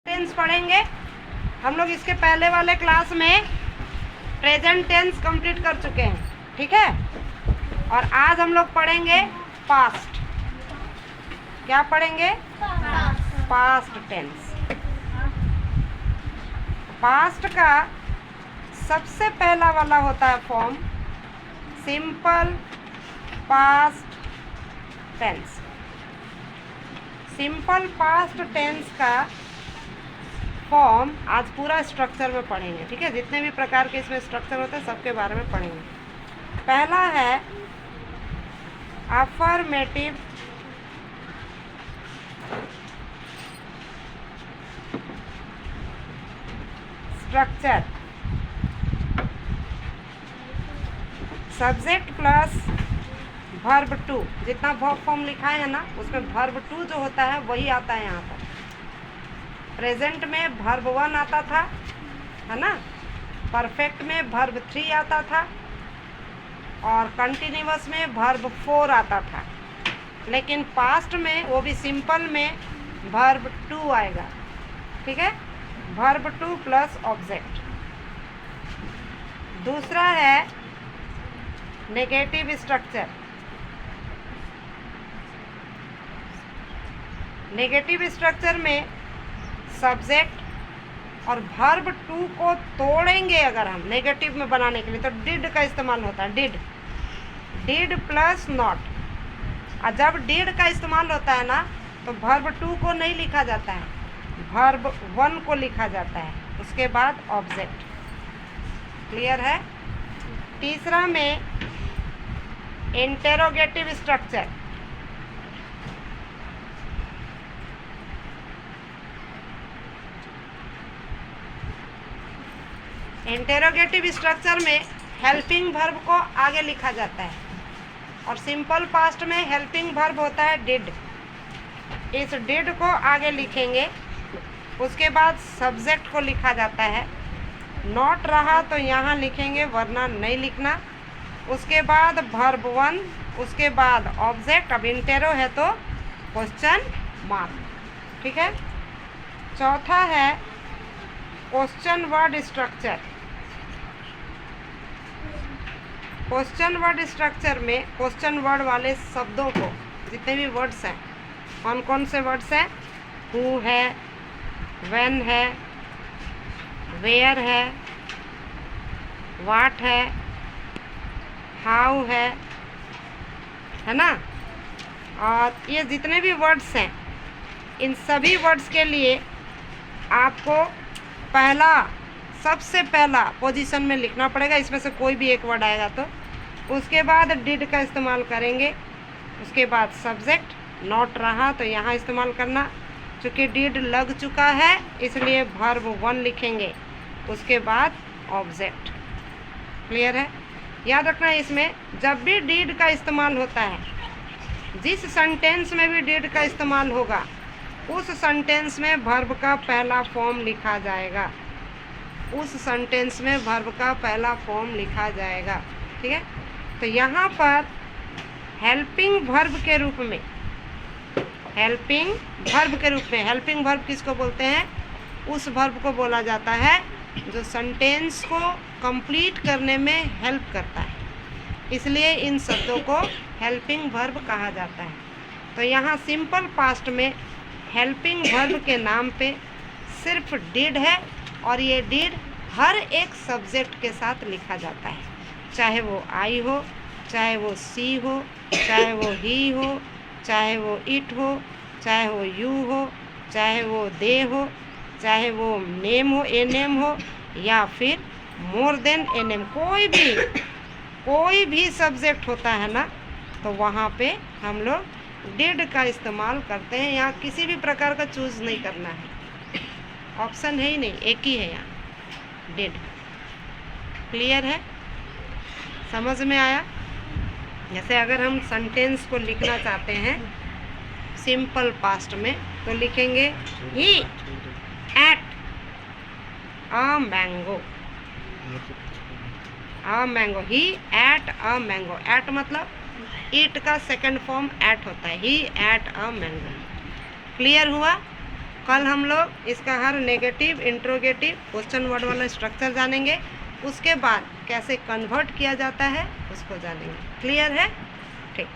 Tense पढ़ेंगे। हम लोग इसके पहले वाले क्लास में प्रेजेंट टेंस कंप्लीट कर चुके हैं, ठीक है। और आज हम लोग पढ़ेंगे पास्ट। क्या पढ़ेंगे? Past tense. पास्ट का सबसे पहला वाला होता है form simple past tense. Simple past tense का फॉर्म आज पूरा स्ट्रक्चर में पढ़ेंगे, ठीक है। जितने भी प्रकार के इसमें स्ट्रक्चर होते हैं सबके बारे में पढ़ेंगे। पहला है affirmative structure. Subject plus verb two. जितना वर्ब फॉर्म लिखा है ना उसमें वर्ब टू जो होता है वही आता है यहाँ पर। प्रेजेंट में वर्ब वन आता था, है ना। परफेक्ट में वर्ब थ्री आता था और कंटिन्यूअस में वर्ब फोर आता था। लेकिन पास्ट में वो भी सिंपल में वर्ब टू आएगा, ठीक है। Verb two plus object. दूसरा है नेगेटिव स्ट्रक्चर। नेगेटिव स्ट्रक्चर में सब्जेक्ट और वर्ब टू को तोड़ेंगे अगर हम नेगेटिव में बनाने के लिए तो डिड का इस्तेमाल होता है। Did plus not. और जब डिड का इस्तेमाल होता है ना तो वर्ब टू को नहीं लिखा जाता है, वर्ब वन को लिखा जाता है, उसके बाद ऑब्जेक्ट। क्लियर है। तीसरा में इंटेरोगेटिव स्ट्रक्चर। इंटेरोगेटिव स्ट्रक्चर में हेल्पिंग वर्ब को आगे लिखा जाता है और सिंपल पास्ट में हेल्पिंग वर्ब होता है डिड। इस डिड को आगे लिखेंगे, उसके बाद सब्जेक्ट को लिखा जाता है। नॉट रहा तो यहाँ लिखेंगे वरना नहीं लिखना। उसके बाद वर्ब वन, उसके बाद ऑब्जेक्ट। अब इंटेरो है तो क्वेश्चन मार्क, ठीक है। चौथा है question word structure. Question word structure में क्वेश्चन वर्ड वाले शब्दों को, जितने भी वर्ड्स हैं, कौन कौन से वर्ड्स हैं? हु है, व्हेन है, वेयर है, व्हाट है, हाउ है ना। और ये जितने भी वर्ड्स हैं इन सभी वर्ड्स के लिए आपको सबसे पहला पोजीशन में लिखना पड़ेगा। इसमें से कोई भी एक वर्ड आएगा तो उसके बाद डिड का इस्तेमाल करेंगे। उसके बाद सब्जेक्ट। नॉट रहा तो यहाँ इस्तेमाल करना, चूँकि डिड लग चुका है इसलिए वर्ब वन लिखेंगे, उसके बाद ऑब्जेक्ट। क्लियर है। याद रखना इसमें जब भी डिड का इस्तेमाल होता है, जिस सेंटेंस में भी डिड का इस्तेमाल होगा उस सेंटेंस में वर्ब का पहला फॉर्म लिखा जाएगा। उस सेंटेंस में वर्ब का पहला फॉर्म लिखा जाएगा, ठीक है। तो यहाँ पर हेल्पिंग वर्ब के रूप में, हेल्पिंग वर्ब किसको बोलते हैं? उस वर्ब को बोला जाता है जो सेंटेंस को कंप्लीट करने में हेल्प करता है, इसलिए इन शब्दों को हेल्पिंग वर्ब कहा जाता है। तो यहाँ सिंपल पास्ट में हेल्पिंग वर्ब के नाम पे सिर्फ डिड है और ये डिड हर एक सब्जेक्ट के साथ लिखा जाता है, चाहे वो आई हो, चाहे वो सी हो, चाहे वो ही हो, चाहे वो इट हो, चाहे वो यू हो, चाहे वो दे हो, चाहे वो नेम हो, ए नेम हो, या फिर मोर देन ए नेम। कोई भी सब्जेक्ट होता है ना तो वहाँ पे हम लोग डिड का इस्तेमाल करते हैं। यहाँ किसी भी प्रकार का चूज़ नहीं करना है, ऑप्शन है ही नहीं, एक ही है यहाँ डिड। क्लियर है, समझ में आया। जैसे अगर हम सेंटेंस को लिखना चाहते हैं सिंपल पास्ट में तो लिखेंगे he ate a mango. He ate a mango. Ate मतलब ईट का सेकंड फॉर्म एट होता है। He ate a mango. Clear हुआ। कल हम लोग इसका हर नेगेटिव, इंट्रोगेटिव, क्वेश्चन वर्ड वाला स्ट्रक्चर जानेंगे। उसके बाद कैसे कन्वर्ट किया जाता है उसको जानेंगे। क्लियर है? ठीक।